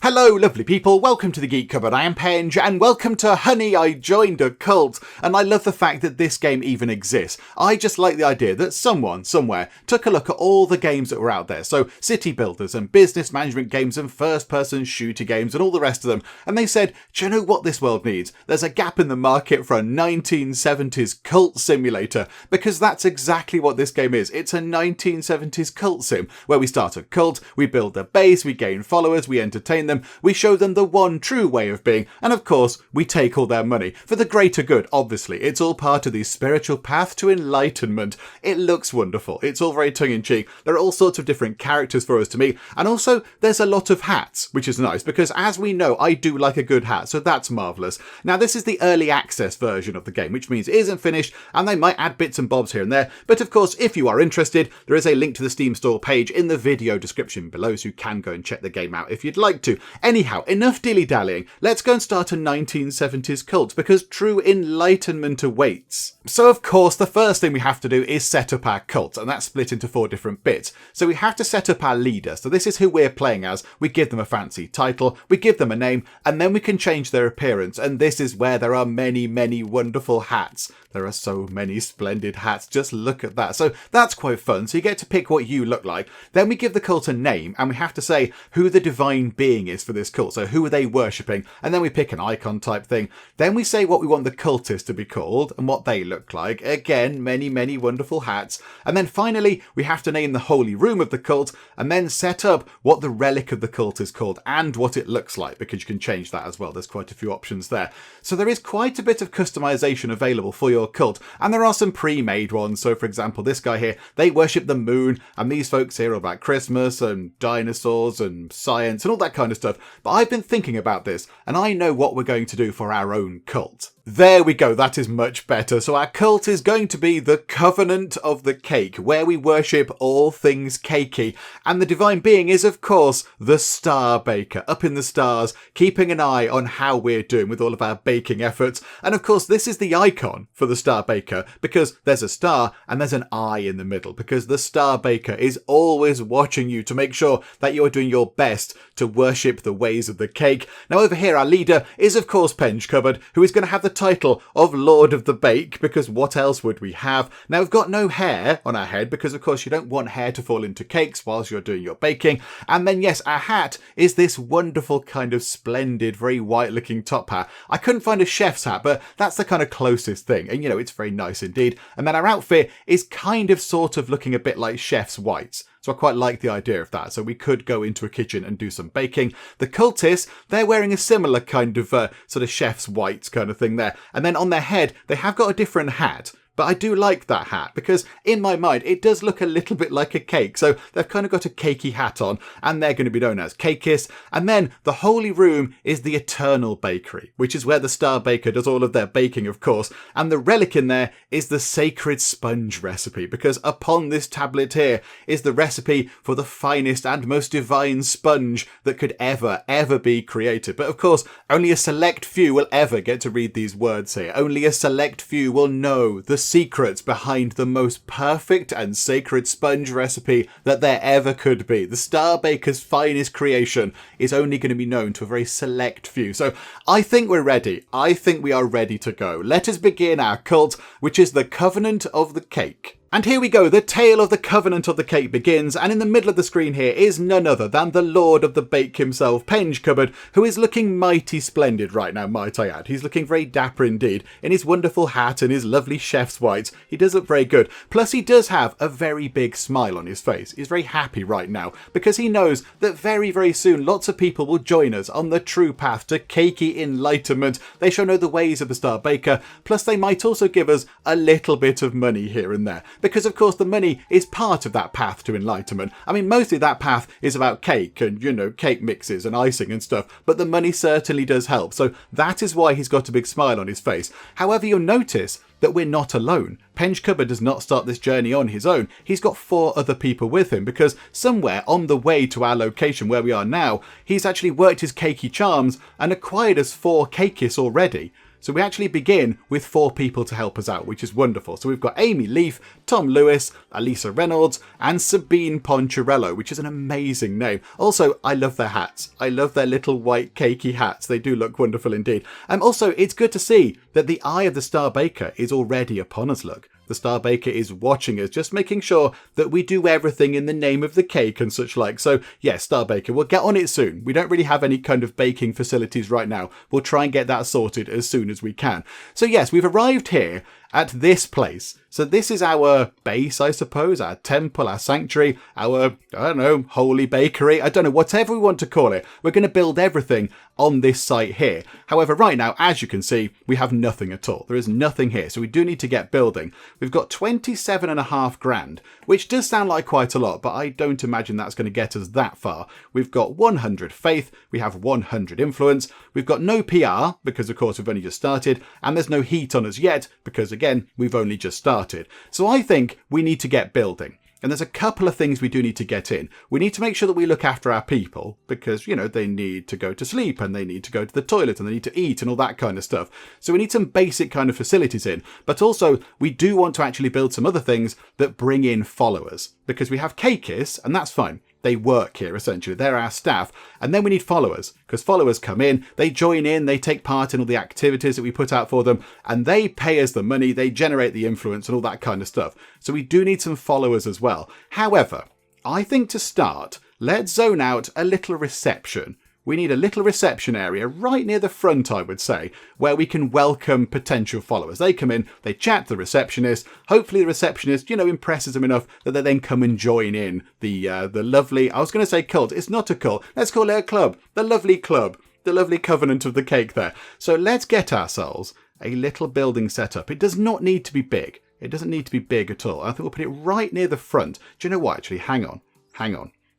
Hello lovely people, welcome to the Geek Cupboard. I am Penge and welcome to Honey, I Joined a Cult. And I love the fact that this game even exists. I just like the idea that someone, somewhere, took a look at all the games that were out there. So city builders and business management games and first person shooter games and all the rest of them. And they said, do you know what this world needs? There's a gap in the market for a 1970s cult simulator. Because that's exactly what this game is. It's a 1970s cult sim where we start a cult, we build a base, we gain followers, we entertain them, we show them the one true way of being, and of course, we take all their money. For the greater good, obviously. It's all part of the spiritual path to enlightenment. It looks wonderful. It's all very tongue-in-cheek. There are all sorts of different characters for us to meet, and also, there's a lot of hats, which is nice, because as we know, I do like a good hat, so that's marvellous. Now, this is the early access version of the game, which means it isn't finished, and they might add bits and bobs here and there, but of course, if you are interested, there is a link to the Steam store page in the video description below, so you can go and check the game out if you'd like to. Anyhow, enough dilly-dallying. Let's go and start a 1970s cult, because true enlightenment awaits. So of course, the first thing we have to do is set up our cult, and that's split into 4 different bits. So we have to set up our leader. So this is who we're playing as. We give them a fancy title, we give them a name, and then we can change their appearance. And this is where there are many, many wonderful hats. There are so many splendid hats. Just look at that. So that's quite fun. So you get to pick what you look like. Then we give the cult a name, and we have to say who the divine being is for this cult. So who are they worshipping? And then we pick an icon type thing. Then we say what we want the cultist to be called and what they look like. Again, many, many wonderful hats. And then finally, we have to name the holy room of the cult and then set up what the relic of the cult is called and what it looks like, because you can change that as well. There's quite a few options there. So there is quite a bit of customization available for your cult, and there are some pre-made ones. So for example, this guy here, they worship the moon, and these folks here are about Christmas and dinosaurs and science and all that kind of stuff. But I've been thinking about this, and I know what we're going to do for our own cult. There we go, that is much better. So our cult is going to be the Covenant of the Cake, where we worship all things cakey. And the divine being is, of course, the Star Baker, up in the stars, keeping an eye on how we're doing with all of our baking efforts. And of course, this is the icon for the Star Baker, because there's a star and there's an eye in the middle, because the Star Baker is always watching you to make sure that you're doing your best to worship the ways of the cake. Now over here, our leader is, of course, Penge Cupboard, who is going to have the title of Lord of the Bake, because what else would we have? Now we've got no hair on our head, because of course you don't want hair to fall into cakes whilst you're doing your baking. And then yes, our hat is this wonderful kind of splendid, very white looking top hat. I couldn't find a chef's hat, but that's the kind of closest thing, and you know, it's very nice indeed. And then our outfit is kind of sort of looking a bit like chef's whites. So I quite like the idea of that. So we could go into a kitchen and do some baking. The cultists, they're wearing a similar kind of sort of chef's whites kind of thing there. And then on their head, they have got a different hat. But I do like that hat, because in my mind, it does look a little bit like a cake. So they've kind of got a cakey hat on, and they're going to be known as Cakeists. And then the holy room is the Eternal Bakery, which is where the Star Baker does all of their baking, of course. And the relic in there is the sacred sponge recipe, because upon this tablet here is the recipe for the finest and most divine sponge that could ever be created. But of course, only a select few will ever get to read these words here. Only a select few will know the secrets behind the most perfect and sacred sponge recipe that there ever could be. The Star Baker's finest creation is only going to be known to a very select few. So I think we're ready. I think we are ready to go. Let us begin our cult, which is the Covenant of the Cake. And here we go, the tale of the Covenant of the Cake begins, and in the middle of the screen here is none other than the Lord of the Bake himself, Penge Cupboard, who is looking mighty splendid right now, might I add. He's looking very dapper indeed, in his wonderful hat and his lovely chef's whites. He does look very good. Plus he does have a very big smile on his face. He's very happy right now, because he knows that very, very soon lots of people will join us on the true path to cakey enlightenment. They shall know the ways of the Star Baker, plus they might also give us a little bit of money here and there. Because of course the money is part of that path to enlightenment. I mean, mostly that path is about cake and, you know, cake mixes and icing and stuff, but the money certainly does help. So that is why he's got a big smile on his face. However, you'll notice that we're not alone. Penge Cupboard does not start this journey on his own. He's got 4 other people with him, because somewhere on the way to our location where we are now, he's actually worked his cakey charms and acquired us 4 cakeists already. So we actually begin with 4 people to help us out, which is wonderful. So we've got Amy Leaf, Tom Lewis, Elisa Reynolds, and Sabine Poncherello, which is an amazing name. Also, I love their hats. I love their little white cakey hats. They do look wonderful indeed. Also, it's good to see that the eye of the Star Baker is already upon us, look. The Star Baker is watching us, just making sure that we do everything in the name of the cake and such like. So, yeah, Star Baker, we'll get on it soon. We don't really have any kind of baking facilities right now. We'll try and get that sorted as soon as we can. So, yes, we've arrived here at this place. So this is our base, I suppose, our temple, our sanctuary, our, I don't know, holy bakery. I don't know, whatever we want to call it. We're going to build everything on this site here. However, right now, as you can see, we have nothing at all. There is nothing here. So we do need to get building. We've got 27.5 grand, which does sound like quite a lot, but I don't imagine that's going to get us that far. We've got 100 faith. We have 100 influence. We've got no PR because, of course, we've only just started. And there's no heat on us yet because, again, we've only just started. So I think we need to get building. And there's a couple of things we do need to get in. We need to make sure that we look after our people because, you know, they need to go to sleep and they need to go to the toilet and they need to eat and all that kind of stuff. So we need some basic kind of facilities in. But also we do want to actually build some other things that bring in followers because we have Cakeists and that's fine. They work here, essentially. They're our staff. And then we need followers, because followers come in, they join in, they take part in all the activities that we put out for them, and they pay us the money, they generate the influence and all that kind of stuff. So we do need some followers as well. However, I think to start, let's zone out a little reception. We need a little reception area right near the front, I would say, where we can welcome potential followers. They come in, they chat to the receptionist. Hopefully the receptionist, impresses them enough that they then come and join in the lovely, I was going to say cult. It's not a cult. Let's call it a club. The lovely club. The lovely covenant of the cake there. So let's get ourselves a little building set up. It does not need to be big. It doesn't need to be big at all. I think we'll put it right near the front. Do you know what, actually? Hang on.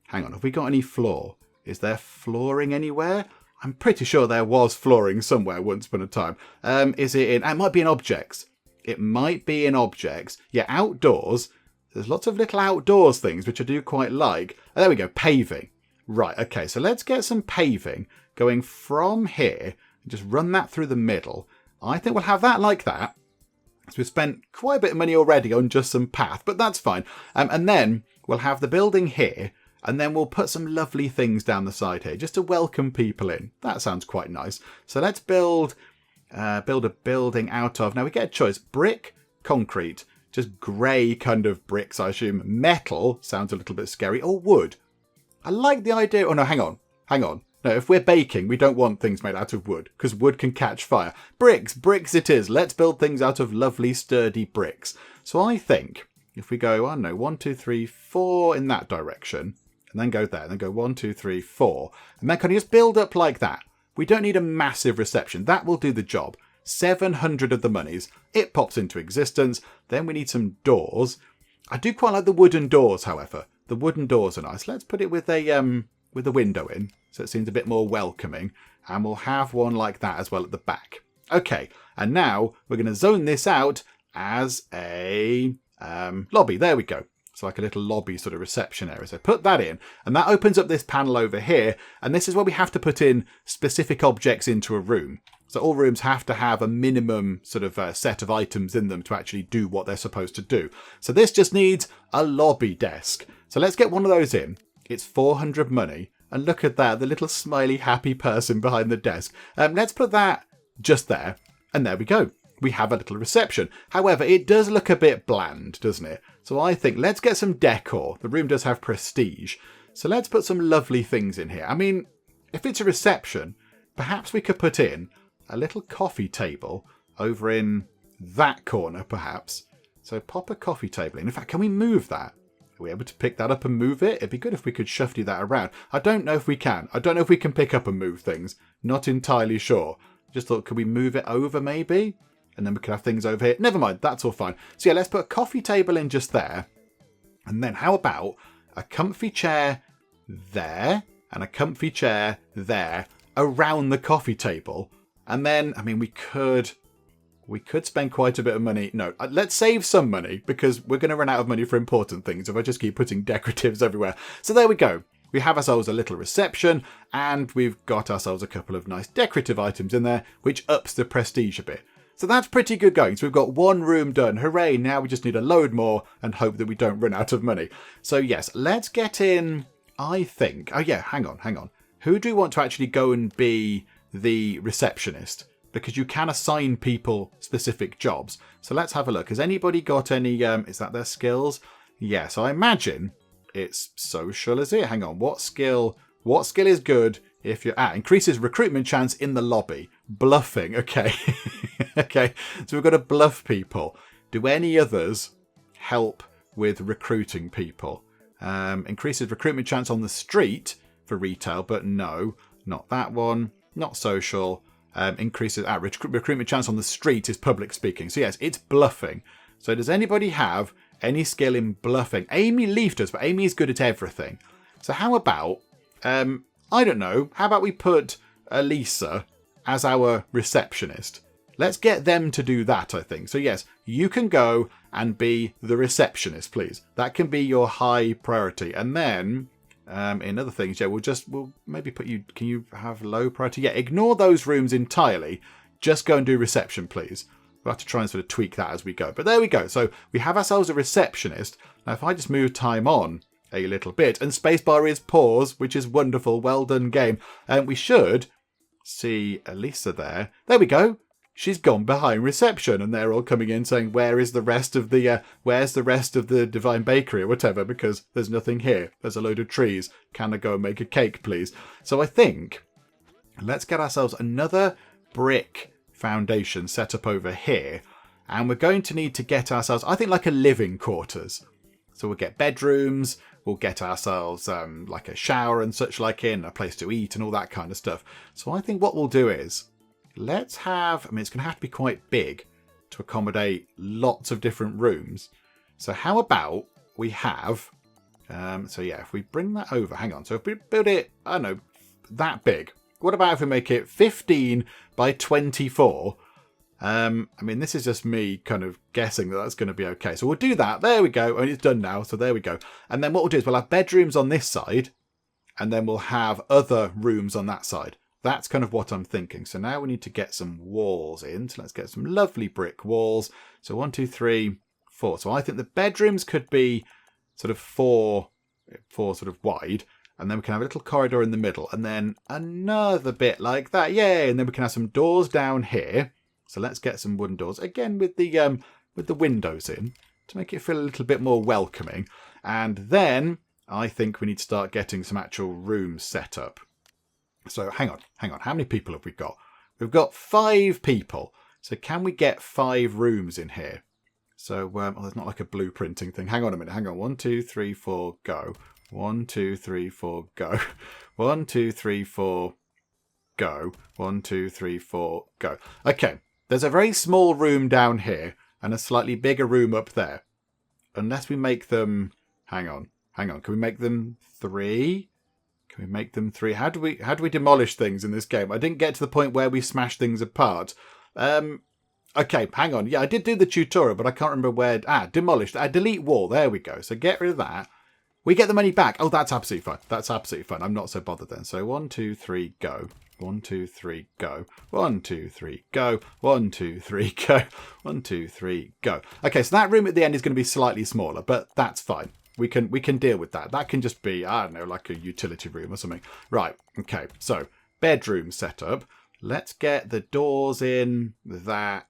Have we got any floor? Is there flooring anywhere? I'm pretty sure there was flooring somewhere once upon a time. Is it in... It might be in objects. It might be in objects. Yeah, outdoors. There's lots of little outdoors things, which I do quite like. Oh, there we go, paving. Right, okay, so let's get some paving going from here. And just run that through the middle. I think we'll have that like that. So we've spent quite a bit of money already on just some path, but that's fine. And then we'll have the building here. And then we'll put some lovely things down the side here just to welcome people in. That sounds quite nice. So let's build a building out of... Now we get a choice. Brick, concrete, just grey kind of bricks, I assume. Metal sounds a little bit scary. Or wood. I like the idea... Oh no, hang on. No, if we're baking, we don't want things made out of wood because wood can catch fire. Bricks it is. Let's build things out of lovely, sturdy bricks. So I think if we go, I don't know, 1, 2, 3, 4 in that direction... And then go there, and then go 1, 2, 3, 4. And then kind of just build up like that. We don't need a massive reception. That will do the job. 700 of the monies. It pops into existence. Then we need some doors. I do quite like the wooden doors, however. The wooden doors are nice. Let's put it with a window in, so it seems a bit more welcoming. And we'll have one like that as well at the back. Okay, and now we're going to zone this out as a lobby. There we go. So like a little lobby sort of reception area. So put that in. And that opens up this panel over here. And this is where we have to put in specific objects into a room. So all rooms have to have a minimum sort of set of items in them to actually do what they're supposed to do. So this just needs a lobby desk. So let's get one of those in. It's 400 money. And look at that, the little smiley happy person behind the desk. Let's put that just there. And there we go. We have a little reception. However, it does look a bit bland, doesn't it? So I think let's get some decor. The room does have prestige. So let's put some lovely things in here. I mean, if it's a reception, perhaps we could put in a little coffee table over in that corner, perhaps. So pop a coffee table in. In fact, can we move that? Are we able to pick that up and move it? It'd be good if we could shufty that around. I don't know if we can. I don't know if we can pick up and move things. Not entirely sure. Just thought, could we move it over maybe? And then we could have things over here. Never mind, that's all fine. So yeah, let's put a coffee table in just there. And then how about a comfy chair there and a comfy chair there around the coffee table. And then, I mean, we could spend quite a bit of money. No, let's save some money because we're going to run out of money for important things if I just keep putting decoratives everywhere. So there we go. we have ourselves a little reception, and we've got ourselves a couple of nice decorative items in there, which ups the prestige a bit. So that's pretty good going. So we've got one room done. Hooray, now we just need a load more and hope that we don't run out of money. So yes, let's get in, I think. Oh yeah, hang on. Who do we want to actually go and be the receptionist? Because you can assign people specific jobs. So let's have a look. Has anybody got any, is that their skills? Yes, I imagine it's social, is it? Hang on, what skill is good if you're increases recruitment chance in the lobby. Bluffing, okay. Okay, so we've got to bluff people. Do any others help with recruiting people? Increases recruitment chance on the street for retail, but no, not that one. Not social. Increases recruitment chance on the street is public speaking. So yes, it's bluffing. So does anybody have any skill in bluffing? Amy Leaf does, but Amy is good at everything. So how about, I don't know, how about we put Elisa as our receptionist? Let's get them to do that, I think. So yes, you can go and be the receptionist, please. That can be your high priority. And then, in other things, yeah, we'll maybe put you, can you have low priority? Yeah, ignore those rooms entirely. Just go and do reception, please. We'll have to try and sort of tweak that as we go. But there we go. So we have ourselves a receptionist. Now, if I just move time on a little bit, and spacebar is pause, which is wonderful. Well done, game. And we should see Elisa there. There we go. She's gone behind reception, and they're all coming in saying, where's the rest of the Divine Bakery or whatever, because there's nothing here. There's a load of trees. Can I go and make a cake, please? So I think let's get ourselves another brick foundation set up over here, and we're going to need to get ourselves, I think, like a living quarters. So we'll get bedrooms, we'll get ourselves like a shower and such like in, a place to eat and all that kind of stuff. So I think what we'll do is, let's have, I mean, it's going to have to be quite big to accommodate lots of different rooms. So how about we have, so yeah, if we bring that over, hang on. So if we build it, I don't know, that big. What about if we make it 15 by 24? I mean, this is just me kind of guessing that that's going to be okay. So we'll do that. There we go. And it's done now. So there we go. And then what we'll do is we'll have bedrooms on this side, and then we'll have other rooms on that side. That's kind of what I'm thinking. So now we need to get some walls in. So let's get some lovely brick walls. So 1, 2, 3, 4. So I think the bedrooms could be sort of four sort of wide. And then we can have a little corridor in the middle. And then another bit like that. Yay! And then we can have some doors down here. So let's get some wooden doors. Again with the windows in to make it feel a little bit more welcoming. And then I think we need to start getting some actual rooms set up. So hang on. How many people have we got? We've got 5 people. So can we get 5 rooms in here? So there's not like a blueprinting thing. Hang on a minute. Hang on. 1, 2, 3, 4, go. 1, 2, 3, 4, go. 1, 2, 3, 4, go. 1, 2, 3, 4, go. Okay. There's a very small room down here and a slightly bigger room up there. Unless we make them, hang on. Can we make them 3? Can we make them 3? How do we demolish things in this game? I didn't get to the point where we smash things apart. Okay, hang on. Yeah, I did do the tutorial, but I can't remember where. Demolished. Delete wall. There we go. So get rid of that. We get the money back. Oh, that's absolutely fine. That's absolutely fine. I'm not so bothered then. So 1, 2, 3, go. 1, 2, 3, go. 1, 2, 3, go. 1, 2, 3, go. 1, 2, 3, go. Okay, so that room at the end is going to be slightly smaller, but that's fine. We can deal with that. That can just be, I don't know, like a utility room or something. Right, okay. So, bedroom setup. Let's get the doors in that.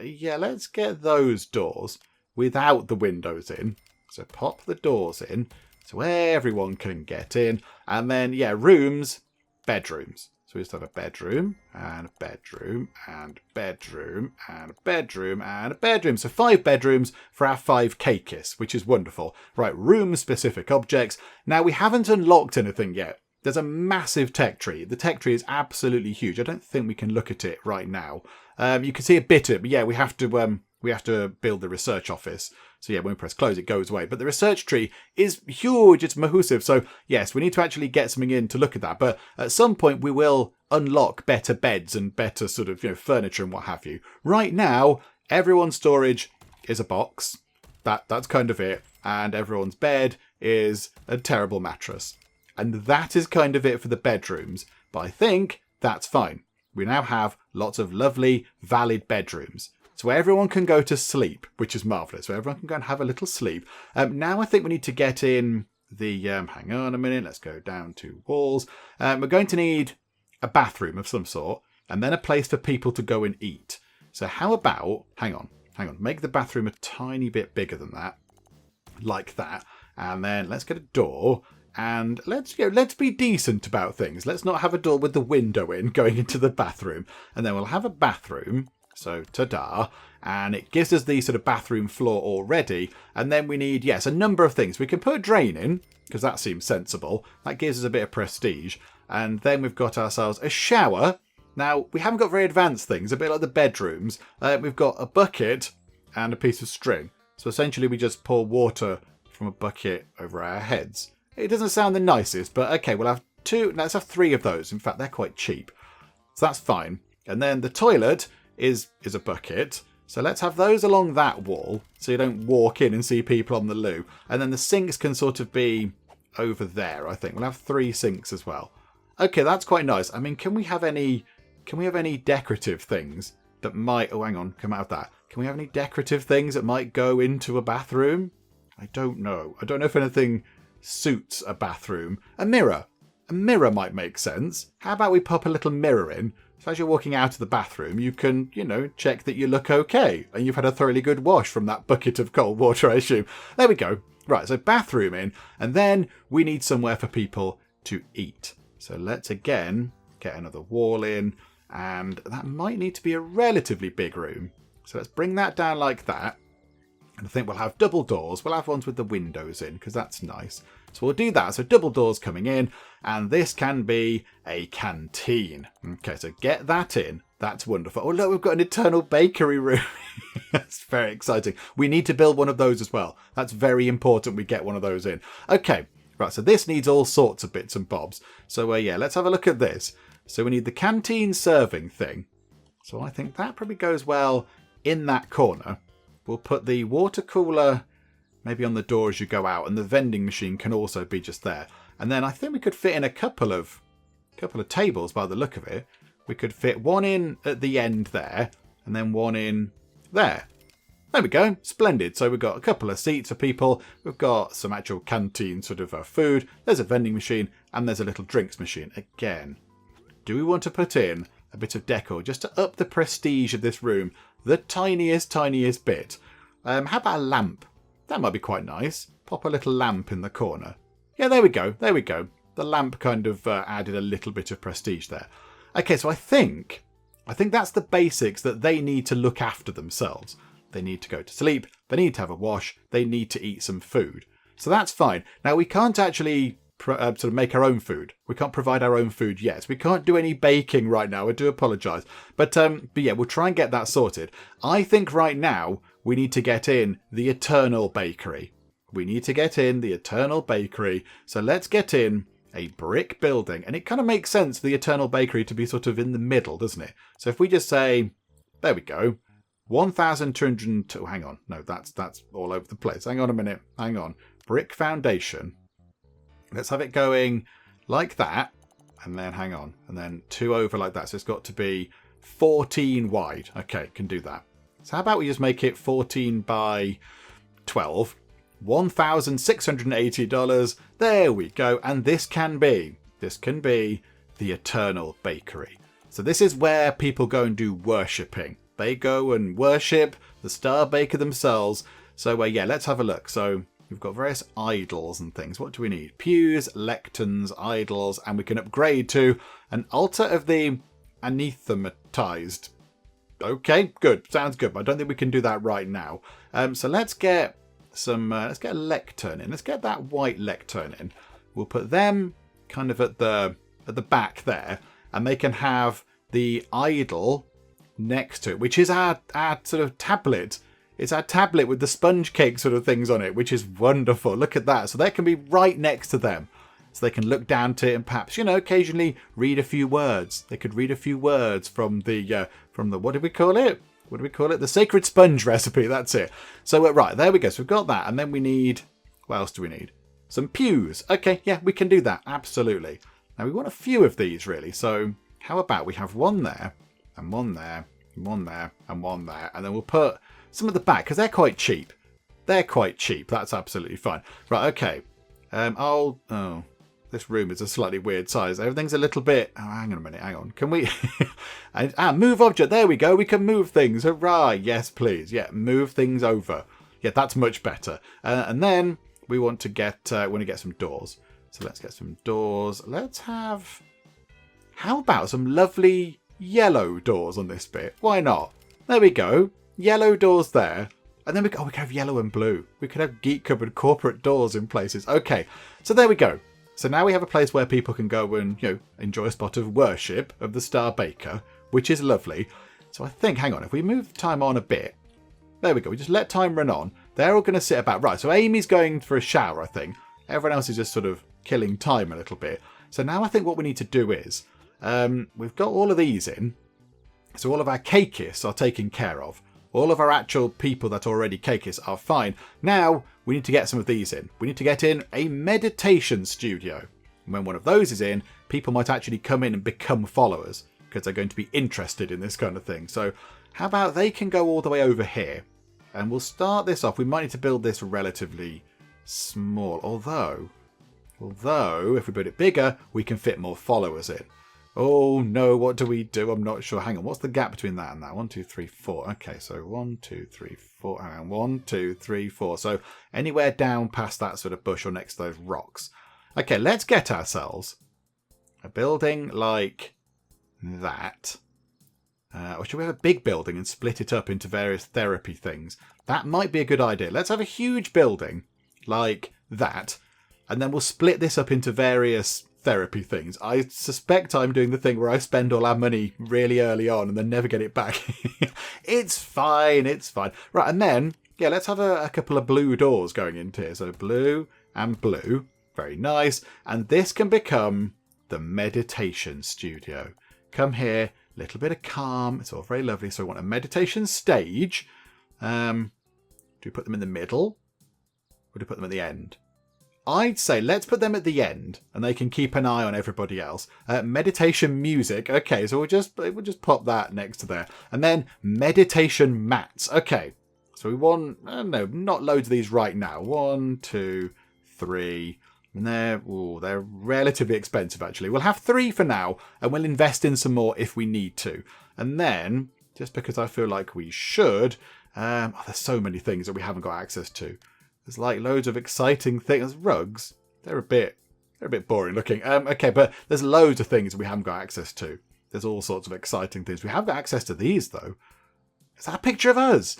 Yeah, let's get those doors without the windows in. So pop the doors in so everyone can get in. And then, yeah, rooms, bedrooms. So we just have a bedroom and a bedroom and a bedroom and a bedroom and a bedroom. So 5 bedrooms for our 5 cakeists, which is wonderful. Right, room-specific objects. Now, we haven't unlocked anything yet. There's a massive tech tree. The tech tree is absolutely huge. I don't think we can look at it right now. You can see a bit of it, but yeah, we have to build the research office. So yeah, when we press close, it goes away. But the research tree is huge. It's massive. So yes, we need to actually get something in to look at that. But at some point, we will unlock better beds and better sort of, furniture and what have you. Right now, everyone's storage is a box. That's kind of it. And everyone's bed is a terrible mattress. And that is kind of it for the bedrooms. But I think that's fine. We now have lots of lovely, valid bedrooms. So everyone can go to sleep, which is marvellous. So everyone can go and have a little sleep. Now I think we need to get in the... hang on a minute. Let's go down to walls. We're going to need a bathroom of some sort. And then a place for people to go and eat. So how about... Hang on. Make the bathroom a tiny bit bigger than that. Like that. And then let's get a door. And let's be decent about things. Let's not have a door with the window in going into the bathroom. And then we'll have a bathroom. So, ta-da. And it gives us the sort of bathroom floor already. And then we need, yes, a number of things. We can put a drain in, because that seems sensible. That gives us a bit of prestige. And then we've got ourselves a shower. Now, we haven't got very advanced things, a bit like the bedrooms. We've got a bucket and a piece of string. So essentially we just pour water from a bucket over our heads. It doesn't sound the nicest, but okay, we'll have two. Let's have three of those. In fact, they're quite cheap. So that's fine. And then the toilet is a bucket. So let's have those along that wall so you don't walk in and see people on the loo. And then the sinks can sort of be over there, I think. We'll have 3 sinks as well. Okay, that's quite nice. I mean, can we have any decorative things that might... Oh, hang on, come out of that. Can we have any decorative things that might go into a bathroom? I don't know. I don't know if anything suits a bathroom. A mirror. A mirror might make sense. How about we pop a little mirror in? So as you're walking out of the bathroom, you can, check that you look okay. And you've had a thoroughly good wash from that bucket of cold water, I assume. There we go. Right, so bathroom in. And then we need somewhere for people to eat. So let's again get another wall in. And that might need to be a relatively big room. So let's bring that down like that. And I think we'll have double doors. We'll have ones with the windows in because that's nice. So we'll do that. So double doors coming in. And this can be a canteen. Okay, so get that in. That's wonderful. Oh, look, we've got an eternal bakery room. That's very exciting. We need to build one of those as well. That's very important we get one of those in. Okay, right, so this needs all sorts of bits and bobs. So, yeah, let's have a look at this. So we need the canteen serving thing. So I think that probably goes well in that corner. We'll put the water cooler maybe on the door as you go out, and the vending machine can also be just there. And then I think we could fit in a couple of tables by the look of it. We could fit one in at the end there, and then one in there. There we go. Splendid. So we've got a couple of seats for people. We've got some actual canteen sort of food. There's a vending machine, and there's a little drinks machine. Again, do we want to put in a bit of decor just to up the prestige of this room? The tiniest bit. How about a lamp? That might be quite nice. Pop a little lamp in the corner. Yeah, there we go. The lamp kind of added a little bit of prestige there. Okay, so I think that's the basics that they need to look after themselves. They need to go to sleep. They need to have a wash. They need to eat some food. So that's fine. Now, we can't actually sort of make our own food. We can't provide our own food yet. We can't do any baking right now. I do apologise. But yeah, we'll try and get that sorted. I think right now we need to get in the Eternal Bakery. So let's get in a brick building. And it kind of makes sense for the Eternal Bakery to be sort of in the middle, doesn't it? So if we just say, there we go, 1,202. Hang on. No, that's all over the place. Hang on a minute. Hang on. Brick foundation. Let's have it going like that. And then hang on. And then 2 over like that. So it's got to be 14 wide. Okay, can do that. So how about we just make it 14 by 12. $1,680. There we go. And this can be the Eternal Bakery. So this is where people go and do worshipping. They go and worship the Star Baker themselves. So yeah, let's have a look. So we've got various idols and things. What do we need? Pews, lecterns, idols, and we can upgrade to an altar of the anathematized. Okay, good. Sounds good, but I don't think we can do that right now. So let's get let's get a lectern in. Let's get that white lectern in. We'll put them kind of at the back there, and they can have the idol next to it, which is our sort of tablet. It's our tablet with the sponge cake sort of things on it, which is wonderful. Look at that. So they can be right next to them. So they can look down to it and perhaps, occasionally read a few words. They could read a few words from the what did we call it? The sacred sponge recipe. That's it. So right, there we go. So we've got that. And then we need, what else do we need? some pews. Okay, yeah, we can do that. Absolutely. Now, we want a few of these, really. So how about we have one there, and one there, and one there, and one there. And then we'll put some at the back, because they're quite cheap. They're quite cheap. That's absolutely fine. Right, okay. Oh, this room is a slightly weird size. Everything's a little bit... Oh, hang on a minute. Hang on. Can we... move object. There we go. We can move things. Hurrah. Yes, please. Yeah, move things over. Yeah, that's much better. And then we want to get some doors. So let's get some doors. Let's have... How about some lovely yellow doors on this bit? Why not? There we go. Yellow doors there. And then we can have yellow and blue. We could have Geek Cupboard corporate doors in places. Okay, so there we go. So now we have a place where people can go and, enjoy a spot of worship of the Star Baker, which is lovely. So I think, hang on, if we move time on a bit, there we go. We just let time run on. They're all going to sit about. Right, so Amy's going for a shower, I think. Everyone else is just sort of killing time a little bit. So now I think what we need to do is, we've got all of these in. So all of our cakeists are taken care of. All of our actual people that are already cakeists are fine. Now, we need to get some of these in. We need to get in a meditation studio. And when one of those is in, people might actually come in and become followers because they're going to be interested in this kind of thing. So how about they can go all the way over here? And we'll start this off. We might need to build this relatively small. Although, if we build it bigger, we can fit more followers in. Oh no, what do we do? I'm not sure. Hang on, what's the gap between that and that? 1, 2, 3, 4. Okay, so 1, 2, 3, 4. And 1, 2, 3, 4. So anywhere down past that sort of bush or next to those rocks. Okay, let's get ourselves a building like that. Or should we have a big building and split it up into various therapy things? That might be a good idea. Let's have a huge building like that. And then we'll split this up into various therapy things. I suspect I'm doing the thing where I spend all our money really early on and then never get it back. It's fine. It's fine. Right, and then, yeah, let's have a couple of blue doors going into here. So blue and blue. Very nice. And this can become the meditation studio. Come here. Little bit of calm. It's all very lovely. So we want a meditation stage. Do we put them in the middle? Or do we put them at the end? I'd say let's put them at the end, and they can keep an eye on everybody else. Meditation music. Okay, so we'll just pop that next to there, and then meditation mats. Okay, so we want not loads of these right now. 1, 2, 3, and they're relatively expensive actually. We'll have 3 for now, and we'll invest in some more if we need to. And then just because I feel like we should, there's so many things that we haven't got access to. There's like loads of exciting things. Rugs, they're a bit boring looking. Okay, but there's loads of things we haven't got access to. There's all sorts of exciting things. We have got access to these though. Is that a picture of us?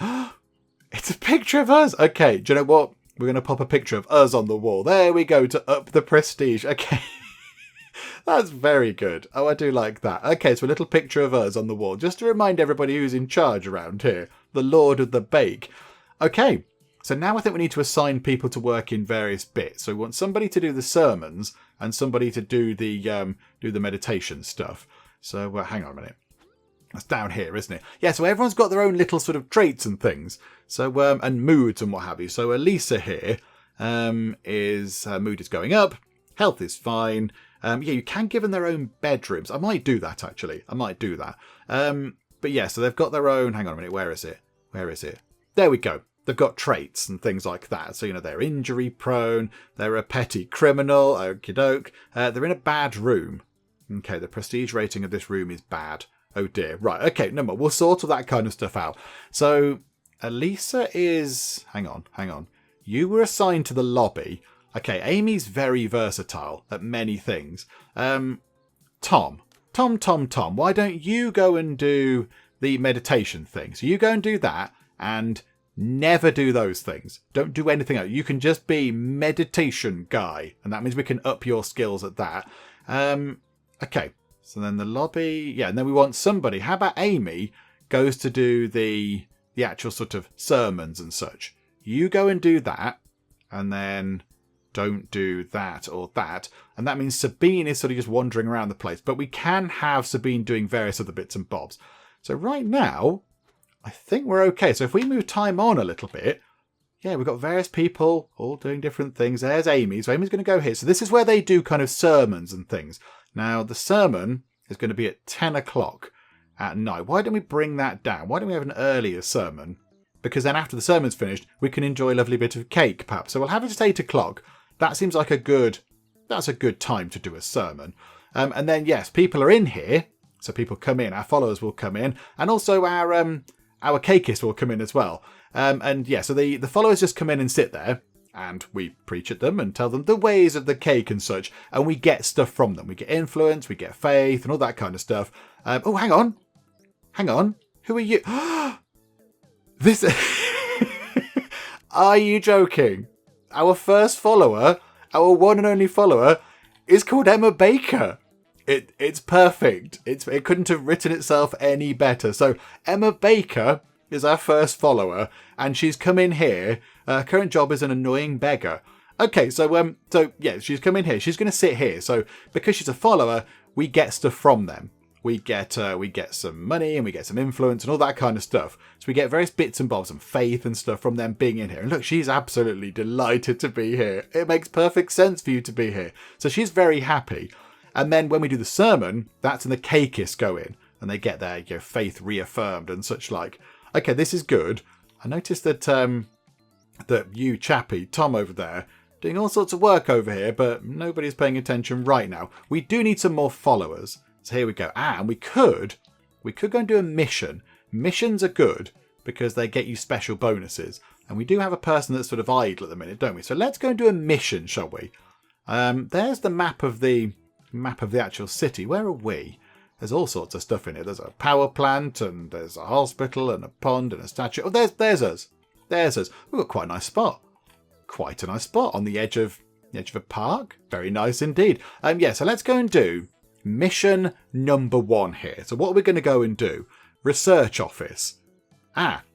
It's a picture of us. Okay, do you know what? We're going to pop a picture of us on the wall. There we go to up the prestige. Okay. That's very good. Oh, I do like that. Okay, so a little picture of us on the wall. Just to remind everybody who's in charge around here. The Lord of the Bake. Okay. So now I think we need to assign people to work in various bits. So we want somebody to do the sermons and somebody to do the meditation stuff. So hang on a minute. That's down here, isn't it? Yeah, so everyone's got their own little sort of traits and things. So and moods and what have you. So Elisa here is her mood is going up. Health is fine. Yeah, you can give them their own bedrooms. I might do that actually. I might do that. But yeah, so they've got their own. Hang on a minute. Where is it? There we go. They've got traits and things like that. So, they're injury prone. They're a petty criminal. Okie doke. They're in a bad room. Okay, the prestige rating of this room is bad. Oh dear. Right, okay, no more. We'll sort all that kind of stuff out. So, Elisa is... Hang on. You were assigned to the lobby. Okay, Amy's very versatile at many things. Tom, why don't you go and do the meditation thing? So you go and do that and... Never do those things. Don't do anything else. You can just be meditation guy. And that means we can up your skills at that. Okay. So then the lobby. Yeah. And then we want somebody. How about Amy goes to do the actual sort of sermons and such. You go and do that. And then don't do that or that. And that means Sabine is sort of just wandering around the place. But we can have Sabine doing various other bits and bobs. So right now... I think we're okay. So if we move time on a little bit, yeah, we've got various people all doing different things. There's Amy. So Amy's going to go here. So this is where they do kind of sermons and things. Now, the sermon is going to be at 10 o'clock at night. Why don't we bring that down? Why don't we have an earlier sermon? Because then after the sermon's finished, we can enjoy a lovely bit of cake, perhaps. So we'll have it at 8 o'clock. That seems like that's a good time to do a sermon. And then, yes, people are in here. So people come in. Our followers will come in. And also our Cakeists will come in as well. And yeah, so the followers just come in and sit there. And we preach at them and tell them the ways of the cake and such. And we get stuff from them. We get influence, we get faith and all that kind of stuff. Oh, hang on. Hang on. Who are you? This... Are you joking? Our first follower, our one and only follower, is called Emma Baker. It's perfect. It couldn't have written itself any better. So Emma Baker is our first follower, and she's come in here. Her current job is an annoying beggar. Okay, so yeah, she's come in here. She's going to sit here. So because she's a follower, we get stuff from them. We get some money and we get some influence and all that kind of stuff. So we get various bits and bobs and faith and stuff from them being in here. And look, she's absolutely delighted to be here. It makes perfect sense for you to be here. So she's very happy. And then when we do the sermon, that's when the Cakeists go in and they get their faith reaffirmed and such like. Okay, this is good. I noticed that that you chappy, Tom over there, doing all sorts of work over here, but nobody's paying attention right now. We do need some more followers. So here we go. And we could go and do a mission. Missions are good because they get you special bonuses. And we do have a person that's sort of idle at the minute, don't we? So let's go and do a mission, shall we? There's the map of the actual city. Where are we? There's all sorts of stuff in it. There's a power plant and there's a hospital and a pond and a statue. Oh, there's us. There's us. We've got quite a nice spot. Quite a nice spot on the edge of a park. Very nice indeed. Yeah, so let's go and do mission number 1 here. So what we're going to go and do, research office.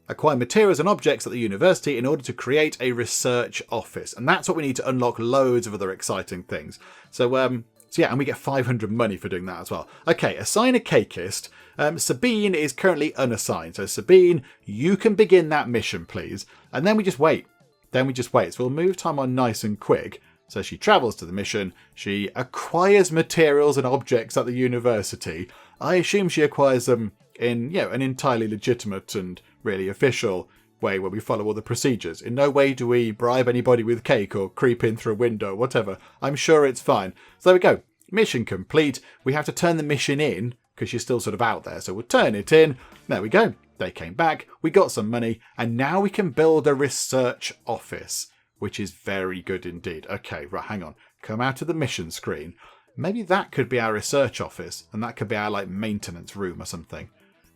Acquire materials and objects at the university in order to create a research office. And that's what we need to unlock loads of other exciting things. So yeah, and we get 500 money for doing that as well. Okay, assign a cakeist. Sabine is currently unassigned. So Sabine, you can begin that mission, please. And then we just wait. So we'll move time on nice and quick. So she travels to the mission, she acquires materials and objects at the university. I assume she acquires them in an entirely legitimate and really official way where we follow all the procedures. In no way do we bribe anybody with cake or creep in through a window, whatever. I'm sure it's fine. So there we go. Mission complete. We have to turn the mission in because she's still sort of out there. So we'll turn it in. There we go. They came back. We got some money. And now we can build a research office, which is very good indeed. Okay, right, hang on. Come out of the mission screen. Maybe that could be our research office, and that could be our maintenance room or something.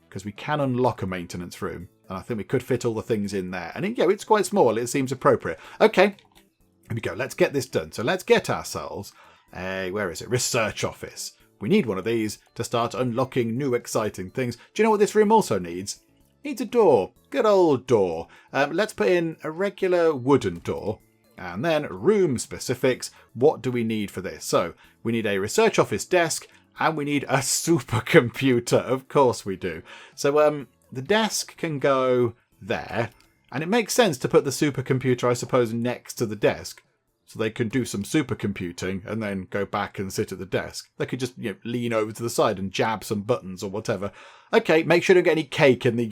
Because we can unlock a maintenance room, and I think we could fit all the things in there. And it's quite small. It seems appropriate. Okay, here we go. Let's get this done. So let's get ourselves where is it? Research office. We need one of these to start unlocking new exciting things. Do you know what this room also needs? Needs a door. Good old door. Let's put in a regular wooden door. And then room specifics. What do we need for this? So we need a research office desk and we need a supercomputer. Of course we do. So the desk can go there. And it makes sense to put the supercomputer, I suppose, next to the desk. So they can do some supercomputing and then go back and sit at the desk. They could just lean over to the side and jab some buttons or whatever. Okay, make sure you don't get any cake in the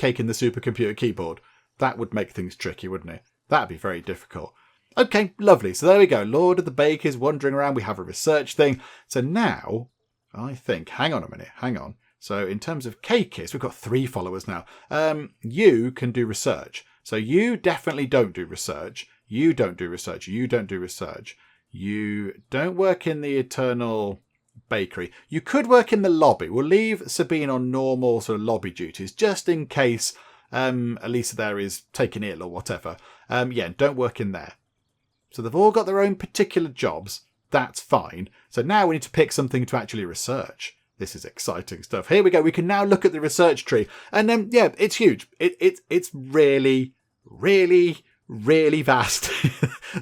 supercomputer keyboard. That would make things tricky, wouldn't it? That'd be very difficult. Okay, lovely. So there we go. Lord of the Bakers wandering around. We have a research thing. So now, I think, hang on a minute, hang on. So in terms of Cakeists, we've got 3 followers now. You can do research. So you definitely don't do research. You don't do research. You don't do research. You don't work in the Eternal Bakery. You could work in the lobby. We'll leave Sabine on normal sort of lobby duties just in case Elisa there is taken ill or whatever. Yeah, don't work in there. So they've all got their own particular jobs. That's fine. So now we need to pick something to actually research. This is exciting stuff. Here we go. We can now look at the research tree. And then, yeah, it's huge. It's really, really, really vast.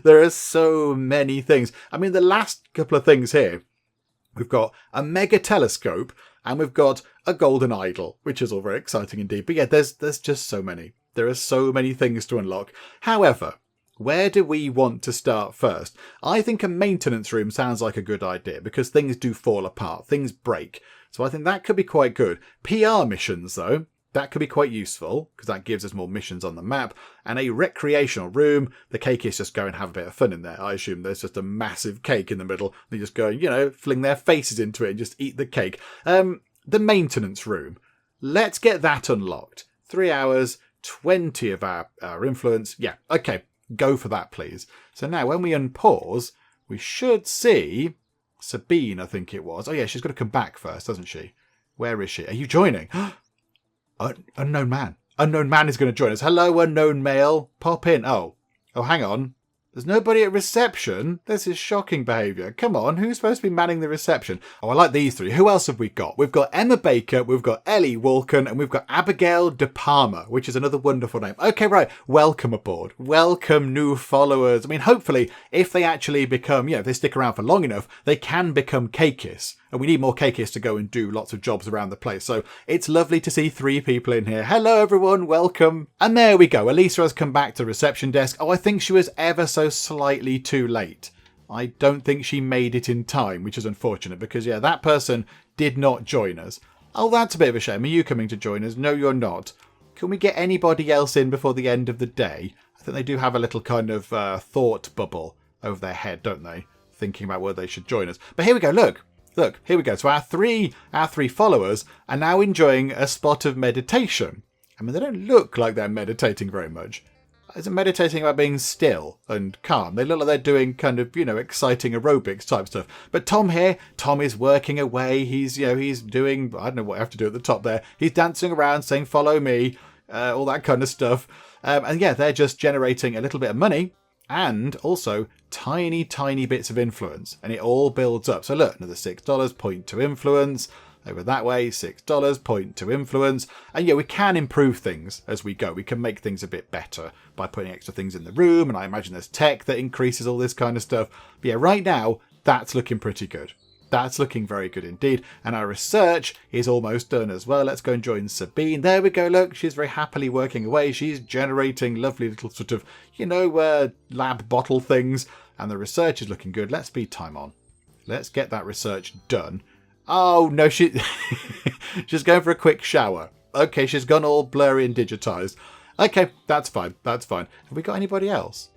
There are so many things. I mean, the last couple of things here, we've got a mega telescope and we've got a golden idol, which is all very exciting indeed. But yeah, there's just so many. There are so many things to unlock. However, where do we want to start first? I think a maintenance room sounds like a good idea because things do fall apart, things break. So I think that could be quite good. PR missions, though, that could be quite useful because that gives us more missions on the map. And a recreational room, the Cakeists just go and have a bit of fun in there. I assume there's just a massive cake in the middle. They just go, fling their faces into it and just eat the cake. The maintenance room. Let's get that unlocked. 3 hours, 20 of our influence. Yeah, okay, go for that, please. So now when we unpause, we should see Sabine, I think it was. Oh yeah, she's got to come back first, doesn't she? Where is she? Are you joining? Unknown man. Unknown man is going to join us. Hello, unknown male. Pop in. Oh, hang on. There's nobody at reception. This is shocking behaviour. Come on, who's supposed to be manning the reception? Oh, I like these three. Who else have we got? We've got Emma Baker, we've got Ellie Walken, and we've got Abigail De Palma, which is another wonderful name. Okay, right. Welcome aboard. Welcome, new followers. I mean, hopefully, if they actually become, if they stick around for long enough, they can become Cakeists. And we need more Cakeists to go and do lots of jobs around the place. So it's lovely to see 3 people in here. Hello, everyone. Welcome. And there we go. Elisa has come back to the reception desk. Oh, I think she was ever so slightly too late. I don't think she made it in time, which is unfortunate because, that person did not join us. Oh, that's a bit of a shame. Are you coming to join us? No, you're not. Can we get anybody else in before the end of the day? I think they do have a little kind of thought bubble over their head, don't they? Thinking about whether they should join us. But here we go. Look, here we go. So our three followers are now enjoying a spot of meditation. I mean, they don't look like they're meditating very much. Is it meditating about being still and calm? They look like they're doing kind of, exciting aerobics type stuff. But Tom here, Tom is working away. He's, he's doing, I don't know what I have to do at the top there. He's dancing around saying, follow me, all that kind of stuff. And they're just generating a little bit of money and also tiny, tiny bits of influence. And it all builds up. So look, another $6, point to influence. Over that way, $6, point to influence. And we can improve things as we go. We can make things a bit better by putting extra things in the room. And I imagine there's tech that increases all this kind of stuff. But right now, that's looking pretty good. That's looking very good indeed. And our research is almost done as well. Let's go and join Sabine. There we go. Look, she's very happily working away. She's generating lovely little sort of, lab bottle things. And the research is looking good. Let's speed time on. Let's get that research done. Oh, no, she's going for a quick shower. Okay, she's gone all blurry and digitized. Okay, that's fine. That's fine. Have we got anybody else?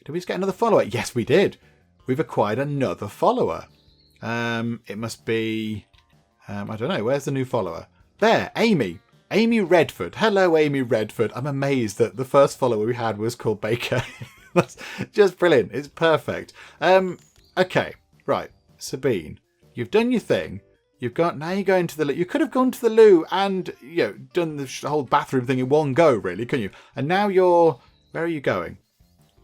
Did we just get another follower? Yes, we did. We've acquired another follower. It must be... I don't know. Where's the new follower? There, Amy. Amy Redford. Hello, Amy Redford. I'm amazed that the first follower we had was called Baker. That's just brilliant. It's perfect. Okay, right. Sabine, you've done your thing. Now you're going to the loo. You could have gone to the loo and, done the whole bathroom thing in one go, really, couldn't you? And now where are you going?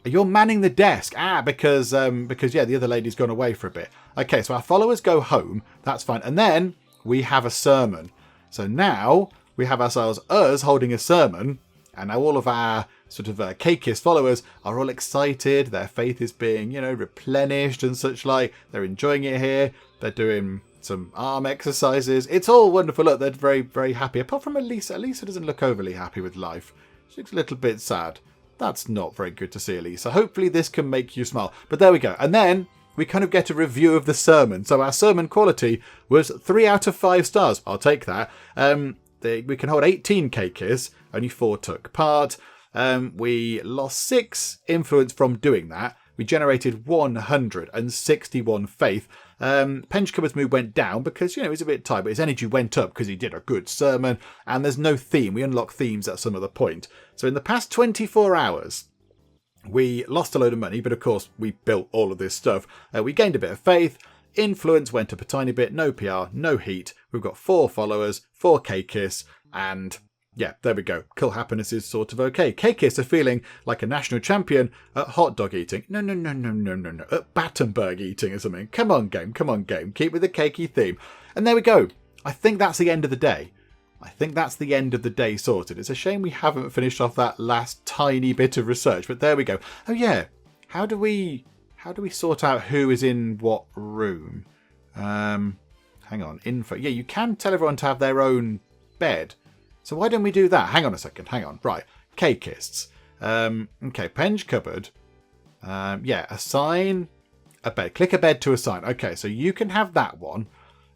You're manning the desk. Because the other lady's gone away for a bit. Okay, so our followers go home. That's fine. And then we have a sermon. So now we have ourselves us holding a sermon. And now all of our sort of Cakeist followers are all excited. Their faith is being, replenished and such like. They're enjoying it here. They're doing some arm exercises. It's all wonderful. Look, they're very, very happy. Apart from Elisa. Elisa doesn't look overly happy with life. She looks a little bit sad. That's not very good to see, Elisa. Hopefully this can make you smile. But there we go. And then we kind of get a review of the sermon. So our sermon quality was 3 out of 5 stars. I'll take that. We can hold 18 Cakeists. Only 4 took part. We lost 6 influence from doing that. We generated 161 faith. Penchcubber's mood went down because, he was a bit tired, but his energy went up because he did a good sermon. And there's no theme. We unlock themes at some other point. So in the past 24 hours, we lost a load of money, but of course we built all of this stuff. We gained a bit of faith. Influence went up a tiny bit. No PR, no heat. We've got 4 followers, 4 Cakeists, and... yeah, there we go. Cool happiness is sort of okay. Cakeists are feeling like a national champion at hot dog eating. No. At Battenberg eating or something. Come on, game. Keep with the cakey theme. And there we go. I think that's the end of the day. Sorted. It's a shame we haven't finished off that last tiny bit of research, but there we go. Oh yeah. How do we sort out who is in what room? Hang on. Info. Yeah, you can tell everyone to have their own bed. So why don't we do that? Hang on a second. Hang on. Right. Cakeists. Okay, Penge cupboard. Yeah, assign a bed. Click a bed to assign. Okay, so you can have that one.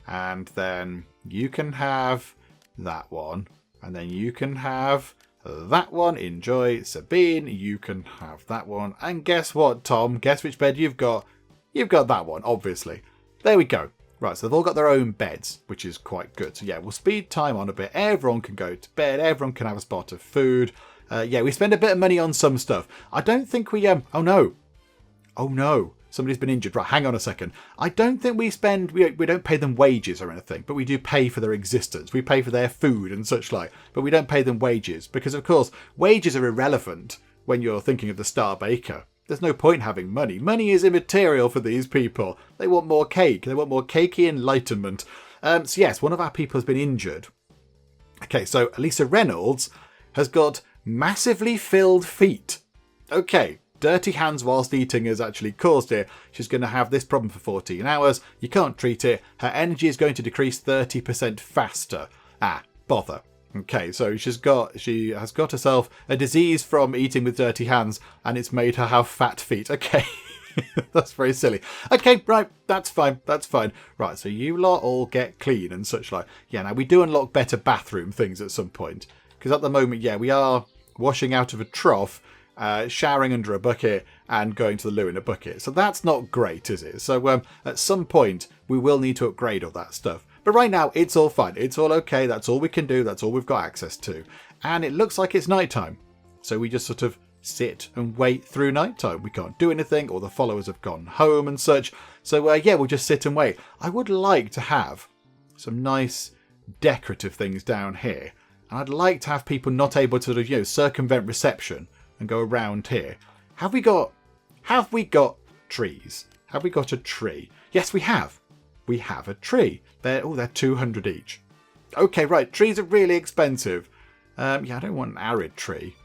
And then you can have that one. And then you can have that one. Enjoy. Sabine, you can have that one. And guess what, Tom? Guess which bed you've got? You've got that one, obviously. There we go. Right, so they've all got their own beds, which is quite good. So yeah, we'll speed time on a bit. Everyone can go to bed. Everyone can have a spot of food. Yeah, we spend a bit of money on some stuff. I don't think we... Oh, no. Oh, no. Somebody's been injured. Right, hang on a second. I don't think we spend... We don't pay them wages or anything, but we do pay for their existence. We pay for their food and such like, but we don't pay them wages because, of course, wages are irrelevant when you're thinking of the Star Baker. There's no point having money. Money is immaterial for these people. They want more cake. They want more cakey enlightenment. So yes, one of our people has been injured. Okay, so Elisa Reynolds has got massively filled feet. Okay, dirty hands whilst eating has actually caused it. She's going to have this problem for 14 hours. You can't treat it. Her energy is going to decrease 30% faster. Ah, bother. Okay, so she has got herself a disease from eating with dirty hands, and it's made her have fat feet. Okay, that's very silly. Okay, right, that's fine, that's fine. Right, so you lot all get clean and such like. Yeah, now we do unlock better bathroom things at some point, because at the moment, yeah, we are washing out of a trough, showering under a bucket, and going to the loo in a bucket. So that's not great, is it? So at some point, we will need to upgrade all that stuff. But right now, it's all fine. It's all okay. That's all we can do. That's all we've got access to. And it looks like it's nighttime. So we just sort of sit and wait through nighttime. We can't do anything. All the followers have gone home and such. So yeah, we'll just sit and wait. I would like to have some nice decorative things down here. And I'd like to have people not able to sort of, circumvent reception and go around here. Have we got trees? Have we got a tree? Yes, we have. We have a tree. They're 200 each. Okay, right. Trees are really expensive. Yeah, I don't want an arid tree.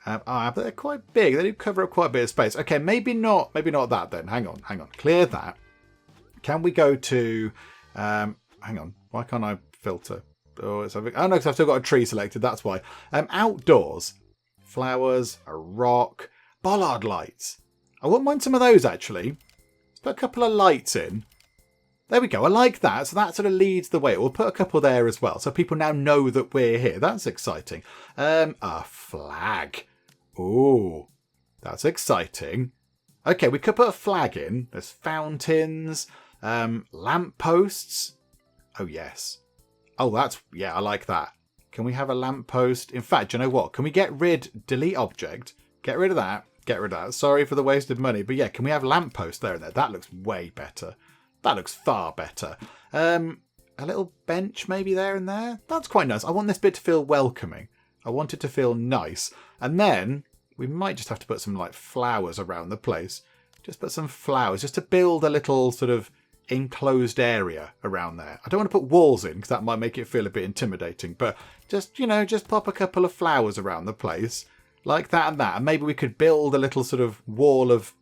But they're quite big. They do cover up quite a bit of space. Okay, maybe not that then. Hang on. Clear that. Can we go to... hang on. Why can't I filter? Oh, no, because I've still got a tree selected. That's why. Outdoors. Flowers, a rock, bollard lights. I wouldn't mind some of those, actually. Let's put a couple of lights in. There we go. I like that. So that sort of leads the way. We'll put a couple there as well. So people now know that we're here. That's exciting. A flag. Ooh, that's exciting. Okay, we could put a flag in. There's fountains, lamp posts. Oh, yes. Oh, I like that. Can we have a lamp post? In fact, do you know what? Can we delete object? Get rid of that. Sorry for the wasted money. But yeah, can we have a lamp post there and there? That looks way better. That looks far better. A little bench maybe there and there. That's quite nice. I want this bit to feel welcoming. I want it to feel nice. And then we might just have to put some like flowers around the place. Just put some flowers just to build a little sort of enclosed area around there. I don't want to put walls in because that might make it feel a bit intimidating. But just pop a couple of flowers around the place. Like that and that. And maybe we could build a little sort of wall of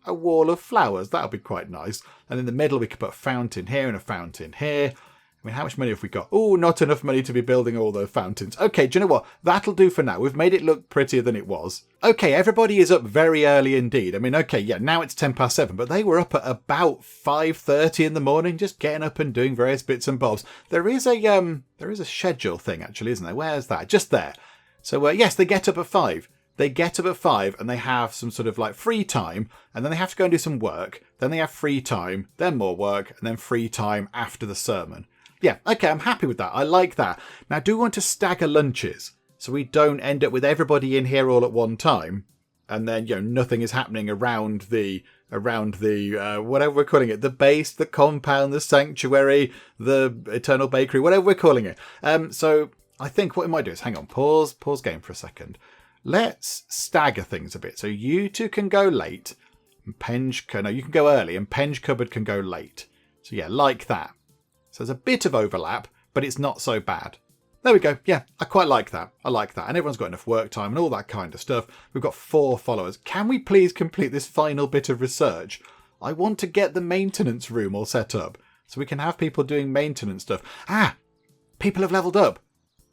flowers. That would be quite nice. And in the middle, we could put a fountain here and a fountain here. I mean, how much money have we got? Oh, not enough money to be building all the fountains. Okay, do you know what? That'll do for now. We've made it look prettier than it was. Okay, everybody is up very early indeed. I mean, okay, yeah, now it's 7:10, but they were up at about 5:30 in the morning, just getting up and doing various bits and bobs. There is a schedule thing, actually, isn't there? Where's that? Just there. So, yes, they get up at 5. They get up at 5 and they have some sort of like free time, and then they have to go and do some work. Then they have free time, then more work, and then free time after the sermon. Yeah, okay, I'm happy with that. I like that. Now, do want to stagger lunches so we don't end up with everybody in here all at one time, and then nothing is happening around the whatever we're calling it, the base, the compound, the sanctuary, the eternal bakery, whatever we're calling it. So I think what we might do is hang on, pause game for a second. Let's stagger things a bit. So you two can go late, and you can go early, and Penge Cupboard can go late. So yeah, like that. So there's a bit of overlap, but it's not so bad. There we go. Yeah, I quite like that. I like that. And everyone's got enough work time and all that kind of stuff. We've got 4 followers. Can we please complete this final bit of research? I want to get the maintenance room all set up so we can have people doing maintenance stuff. People have leveled up.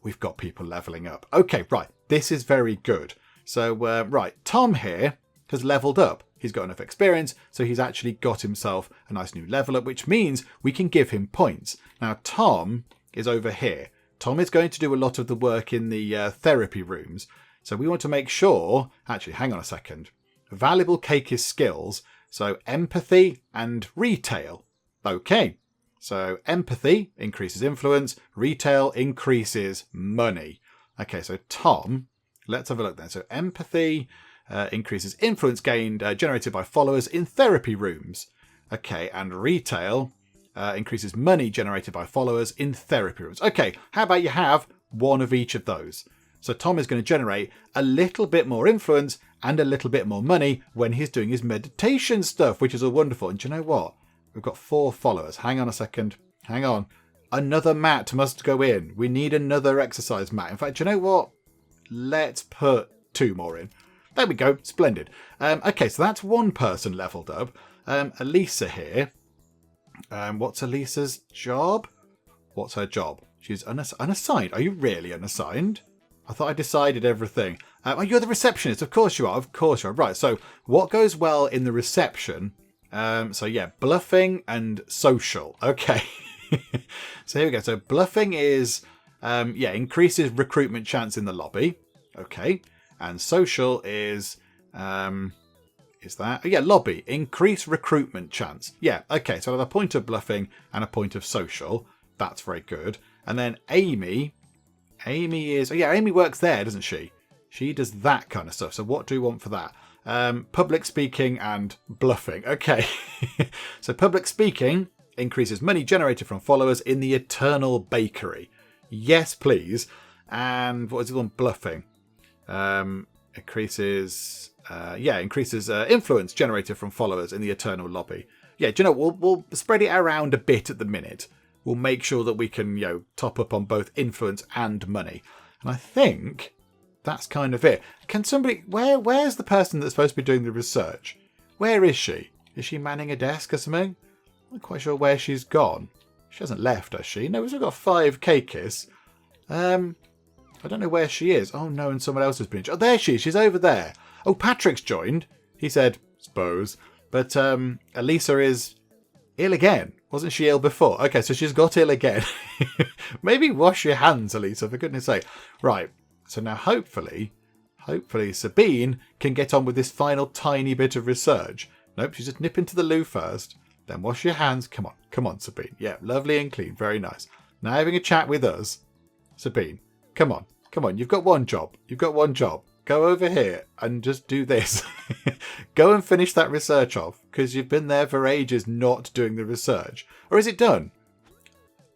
We've got people leveling up. Okay, right. This is very good. So, right, Tom here has leveled up. He's got enough experience, so he's actually got himself a nice new level up, which means we can give him points. Now, Tom is over here. Tom is going to do a lot of the work in the therapy rooms. So we want to make sure... Actually, hang on a second. Valuable Cakeist skills. So empathy and retail. Okay. So empathy increases influence. Retail increases money. Okay, so Tom... Let's have a look then. So empathy increases influence gained generated by followers in therapy rooms. Okay, and retail increases money generated by followers in therapy rooms. Okay, how about you have one of each of those? So Tom is going to generate a little bit more influence and a little bit more money when he's doing his meditation stuff, which is all wonderful. And do you know what? We've got 4 followers. Hang on a second. Hang on. Another mat must go in. We need another exercise mat. In fact, do you know what? Let's put 2 more in. There we go. Splendid. Okay, so that's one person leveled up. Elisa here. What's Elisa's job? What's her job? She's unassigned. Are you really unassigned? I thought I decided everything. Oh, you're the receptionist. Of course you are. Of course you are. Right, so what goes well in the reception? So yeah, bluffing and social. Okay. So here we go. So bluffing is... increases recruitment chance in the lobby. Okay. And social is that? Oh, yeah, lobby. Increase recruitment chance. Yeah, okay. So I have a point of bluffing and a point of social. That's very good. And then Amy is... Oh, yeah, Amy works there, doesn't she? She does that kind of stuff. So what do we want for that? Public speaking and bluffing. Okay. So public speaking increases money generated from followers in the Eternal Bakery. Yes, please. And what is it on bluffing? Increases influence generated from followers in the Eternal Lobby. Yeah, do you know, we'll spread it around a bit at the minute. We'll make sure that we can, top up on both influence and money. And I think that's kind of it. Can somebody... Where's the person that's supposed to be doing the research? Where is she? Is she manning a desk or something? I'm not quite sure where she's gone. She hasn't left, has she? No, we've still got 5 Cakeists. I don't know where she is. Oh, no, and someone else has been... Oh, there she is. She's over there. Oh, Patrick's joined. He said, suppose. But Elisa is ill again. Wasn't she ill before? Okay, so she's got ill again. Maybe wash your hands, Elisa, for goodness sake. Right, so now hopefully Sabine can get on with this final tiny bit of research. Nope, she's just nipping to the loo first. Then wash your hands. Come on, Sabine. Yeah, lovely and clean. Very nice. Now having a chat with us. Sabine, come on. You've got one job. Go over here and just do this. Go and finish that research off, because you've been there for ages not doing the research. Or is it done?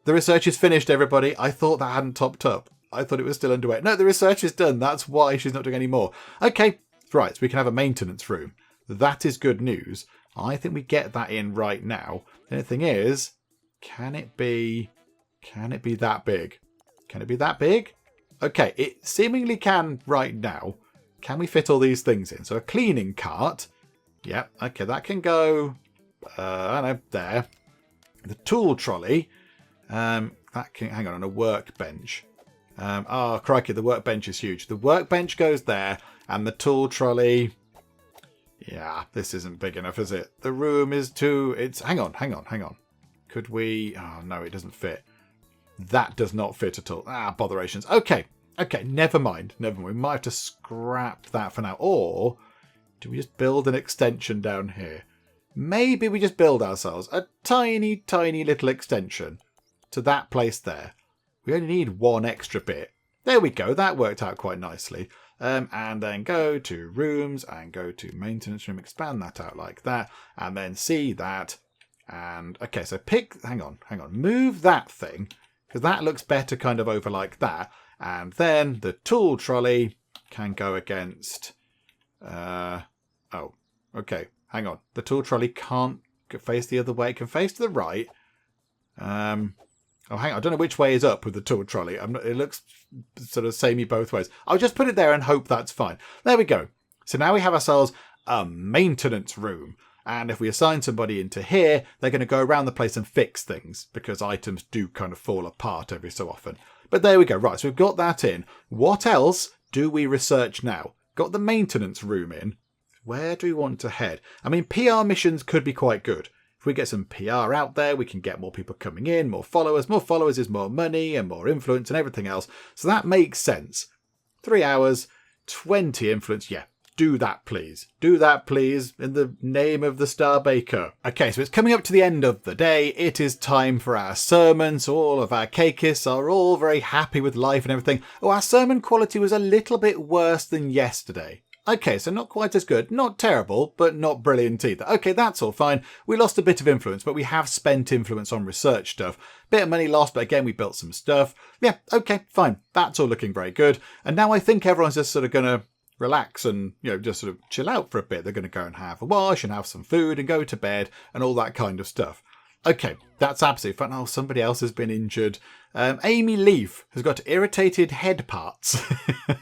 The research is finished, everybody. I thought that hadn't topped up. I thought it was still underway. No, the research is done. That's why she's not doing any more. Okay, right, so we can have a maintenance room. That is good news. I think we get that in right now. The only thing is, can it be that big? Can it be that big? Okay, it seemingly can right now. Can we fit all these things in? So a cleaning cart. Yep, okay, that can go, I don't know, there. The tool trolley. That can, hang on a workbench. Oh, crikey, the workbench is huge. The workbench goes there, and the tool trolley... Yeah, this isn't big enough, is it? The room is too... Hang on. Could we... Oh, no, it doesn't fit. That does not fit at all. Botherations. Okay, never mind. We might have to scrap that for now. Or do we just build an extension down here? Maybe we just build ourselves a tiny, tiny little extension to that place there. We only need one extra bit. There we go. That worked out quite nicely. And then go to rooms and go to maintenance room. Expand that out like that. And then see that. And okay, so hang on. Move that thing, because that looks better kind of over like that. And then the tool trolley can go against... okay. Hang on. The tool trolley can't face the other way. It can face to the right. Hang on. I don't know which way is up with the tool trolley. It looks sort of samey both ways. I'll just put it there and hope that's fine. There we go. So now we have ourselves a maintenance room. And if we assign somebody into here, they're going to go around the place and fix things, because items do kind of fall apart every so often. But there we go. Right, so we've got that in. What else do we research now? got the maintenance room in. Where do we want to head? I mean, PR missions could be quite good. If we get some PR out there, we can get more people coming in, more followers. More followers is more money and more influence and everything else. So that makes sense. 3 hours, 20 influence. Yeah, do that, please. Do that, please, in the name of the Star Baker. Okay, so it's coming up to the end of the day. It is time for our sermon. So all of our cakeists are all very happy with life and everything. Oh, our sermon quality was a little bit worse than yesterday. Okay, so not quite as good. Not terrible, but not brilliant either. Okay, that's all fine. We lost a bit of influence, but we have spent influence on research stuff. Bit of money lost, but again, we built some stuff. Yeah, okay, fine. That's all looking very good. And now I think everyone's just sort of going to relax and, just sort of chill out for a bit. They're going to go and have a wash and have some food and go to bed and all that kind of stuff. Okay, that's absolutely fine. Oh, somebody else has been injured. Amy Leaf has got irritated head parts.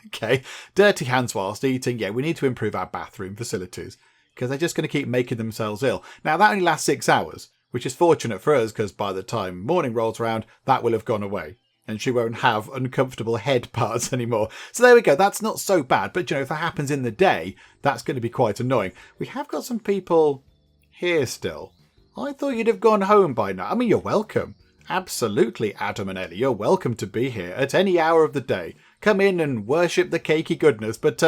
Okay, dirty hands whilst eating. Yeah, we need to improve our bathroom facilities because they're just going to keep making themselves ill. Now, that only lasts 6 hours, which is fortunate for us because by the time morning rolls around, that will have gone away. And she won't have uncomfortable head parts anymore. So there we go. That's not so bad. But, if that happens in the day, that's going to be quite annoying. We have got some people here still. I thought you'd have gone home by now. I mean, you're welcome. Absolutely, Adam and Ellie. You're welcome to be here at any hour of the day. Come in and worship the cakey goodness. But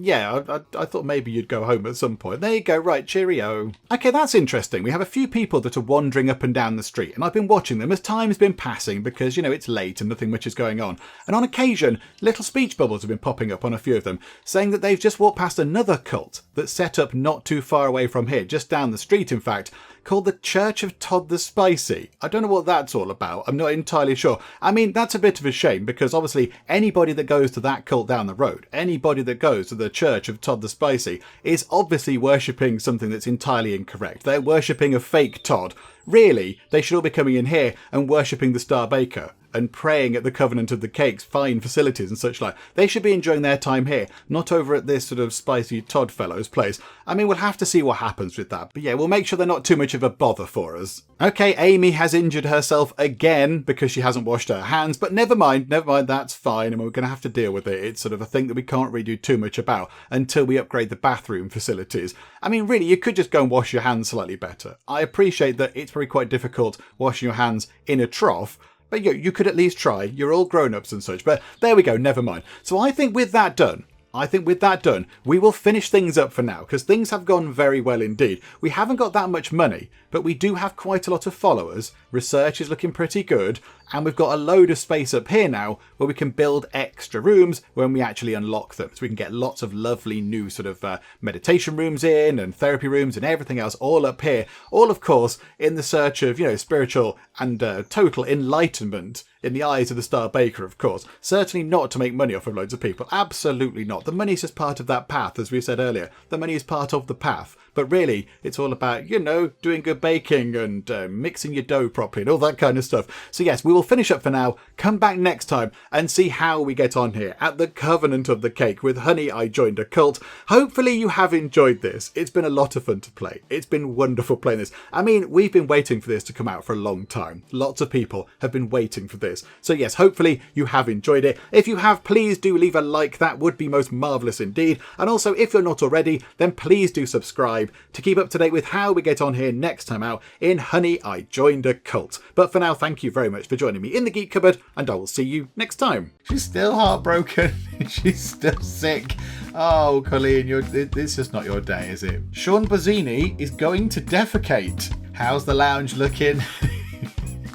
yeah, I thought maybe you'd go home at some point. There you go. Right, cheerio. Okay, that's interesting. We have a few people that are wandering up and down the street, and I've been watching them as time's been passing because, it's late and nothing much is going on. And on occasion, little speech bubbles have been popping up on a few of them, saying that they've just walked past another cult that's set up not too far away from here, just down the street, in fact, called the Church of Todd the Spicy. I don't know what that's all about. I'm not entirely sure. I mean, that's a bit of a shame because obviously anybody that goes to that cult down the road, anybody that goes to the Church of Todd the Spicy is obviously worshipping something that's entirely incorrect. They're worshipping a fake Todd. Really, they should all be coming in here and worshipping the Star Baker and praying at the Covenant of the Cake's fine facilities and such like. They should be enjoying their time here, not over at this sort of spicy Todd fellow's place. I mean, we'll have to see what happens with that. But yeah, we'll make sure they're not too much of a bother for us. Okay, Amy has injured herself again because she hasn't washed her hands, but never mind, that's fine, and we're going to have to deal with it. It's sort of a thing that we can't really do too much about until we upgrade the bathroom facilities. I mean, really, you could just go and wash your hands slightly better. I appreciate that it's very quite difficult washing your hands in a trough, but you could at least try. You're all grown-ups and such. But there we go, never mind. So I think with that done, we will finish things up for now, because things have gone very well indeed. We haven't got that much money, but we do have quite a lot of followers. Research is looking pretty good, and we've got a load of space up here now where we can build extra rooms when we actually unlock them. So we can get lots of lovely new sort of meditation rooms in and therapy rooms and everything else all up here. All, of course, in the search of, spiritual and total enlightenment in the eyes of the Star Baker, of course. Certainly not to make money off of loads of people. Absolutely not. The money's just part of that path, as we said earlier. The money is part of the path. But really, it's all about, doing good baking and mixing your dough properly and all that kind of stuff. So yes, we will finish up for now. Come back next time and see how we get on here at the Covenant of the Cake with Honey, I Joined a Cult. Hopefully you have enjoyed this. It's been a lot of fun to play. It's been wonderful playing this. I mean, we've been waiting for this to come out for a long time. Lots of people have been waiting for this. So yes, hopefully you have enjoyed it. If you have, please do leave a like. That would be most marvellous indeed. And also, if you're not already, then please do subscribe to keep up to date with how we get on here next time out in Honey, I Joined a Cult. But for now, thank you very much for joining me in the Geek Cupboard, and I will see you next time. She's still heartbroken. She's still sick. Oh, Colleen, it's just not your day, is it? Sean Bozzini is going to defecate. How's the lounge looking?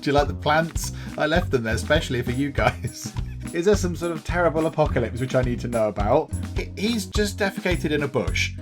Do you like the plants? I left them there especially for you guys. Is there some sort of terrible apocalypse which I need to know about? He's just defecated in a bush.